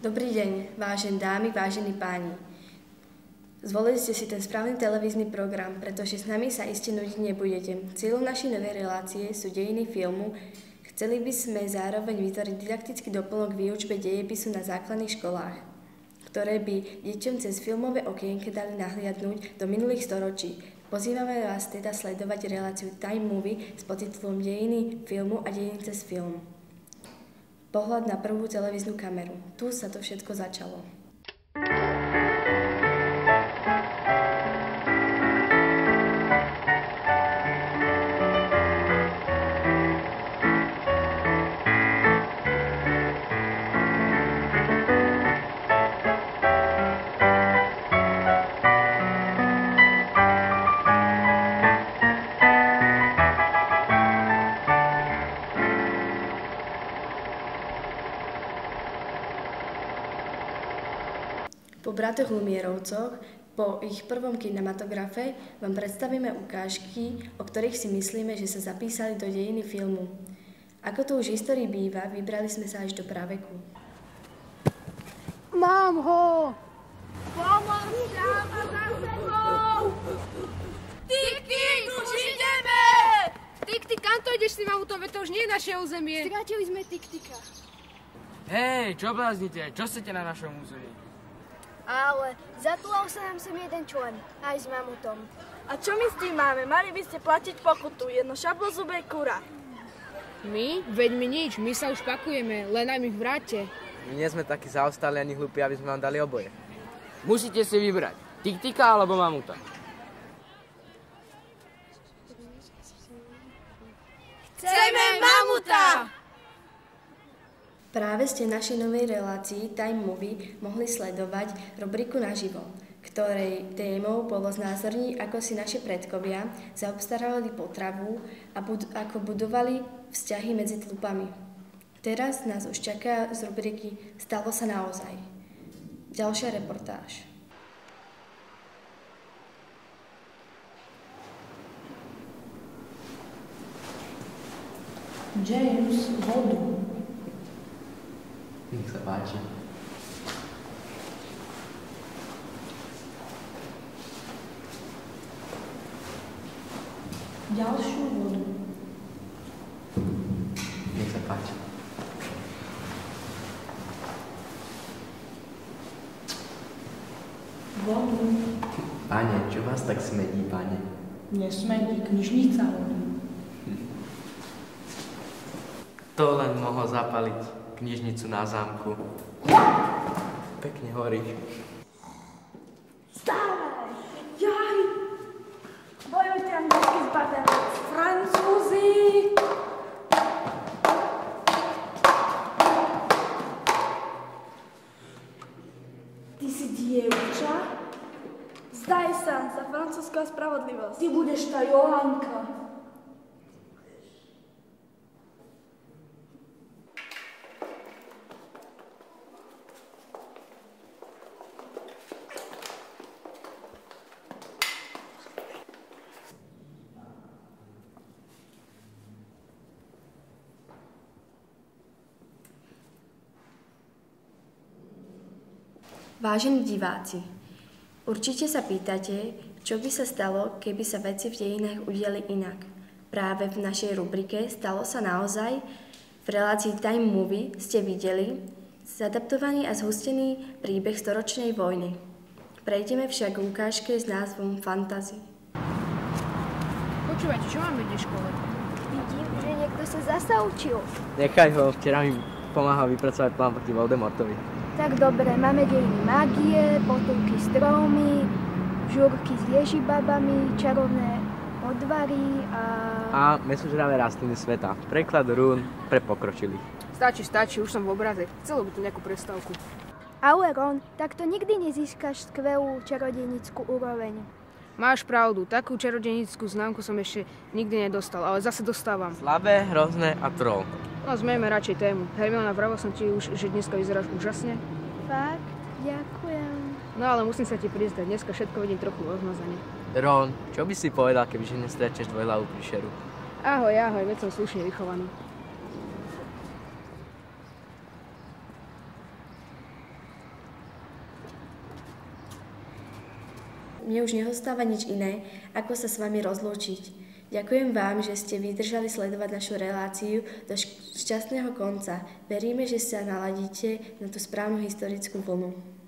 Dobrý deň, vážené dámy, vážení páni. Zvolili ste si ten správny televízny program, pretože s nami sa iste nudiť nebudete. Cieľom našej novej relácie sú dejiny filmu. Chceli by sme zároveň vytvoriť didaktický doplnok výučbe dejepisu na základných školách, ktoré by deťom cez filmové okienke dali nahliadnúť do minulých storočí. Pozývame vás teda sledovať reláciu Time Movie s podtitulom Dejiny filmu a dejiny cez film. Pohľad na prvú televíznu kameru. Tu sa to všetko začalo. Po bratoch Lumierovcoch, po ich prvom kinematografe, vám predstavíme ukážky, o ktorých si myslíme, že sa zapísali do dejiny filmu. Ako to už v histórii býva, vybrali sme sa až do praveku. Mám ho! Pomoc dáma za sebou! Tik, už ideme! Tik, kam to ideš s tým autom, veď to už nie je naše územie. Stratili sme Tik-Tika. Hej, čo bláznite? Čo chcete na našom území? Ale zatulal sa nám sem jeden člen, aj s mamutom. A čo my s tým máme? Mali by ste platiť pokutu, jedno šablozubé kura. My? Veď my nič, my sa už pakujeme, len nám ich vráťte. My nie sme takí zaostali ani hlúpi, aby sme vám dali oboje. Musíte si vybrať. Tik-tika alebo mamuta. Chceme mamuta! Práve ste v našej novej relácii Time Movie mohli sledovať rubriku Naživo, ktorej témou bolo znázorniť, ako si naši predkovia zaobstarávali potravu a ako budovali vzťahy medzi tlupami. Teraz nás už čaká z rubriky Stalo sa naozaj. Ďalšia reportáž. James, vodu. Nech sa páči. Ďalšiu vodu. Nech sa páči. Vodu. Pane, čo vás tak smedí, pane? Nesmedí, knižnica horí. To len mohol zapaliť knižnicu na zámku. Pekne horí. Stávaj! Jaj! Bojujte, anglicky zbavenec! Francúzi! Ty si dievča? Zdaj sa za francúzská spravodlivosť. Ty budeš tá Johanka. Vážení diváci, určite sa pýtate, čo by sa stalo, keby sa veci v dejinách udiali inak. Práve v našej rubrike Stalo sa naozaj v relácii Time Movie ste videli zadaptovaný a zhustený príbeh storočnej vojny. Prejdeme však k ukážke s názvom Fantasy. Počúvajte, čo máme dnes v škole? Vidím, že niekto sa zasa učil. Nechaj ho, včera mi pomáhal vypracovať plán proti Voldemortovi. Tak dobre, máme dejiny mágie, potulky stromy, žúrky s ježibabami, čarovné odvary A mesožravé rastliny sveta. Preklad rún pre pokročilých. Stačí, už som v obraze. Chcelo by to nejakú prestávku. Ale Ron, takto nikdy nezískaš skvelú čarodejnickú úroveň. Máš pravdu, takú čarodejnickú známku som ešte nikdy nedostal, ale zase dostávam. Slabé, hrozné a troll. No, zmeníme radšej tému. Hermiona, vravel som ti už, že dneska vyzeráš úžasne. Fakt? Ďakujem. No ale musím sa ti priznať, dneska všetko vidím trochu rozmazane. Ron, čo by si povedal, kebyže nestretneš dvojhlavú príšeru? Ahoj, veď som slušne vychovaný. mne už nezostáva nič iné, ako sa s vami rozlúčiť. Ďakujem vám, že ste vydržali sledovať našu reláciu do šťastného konca. Veríme, že sa naladíte na tú správnu historickú vlnu.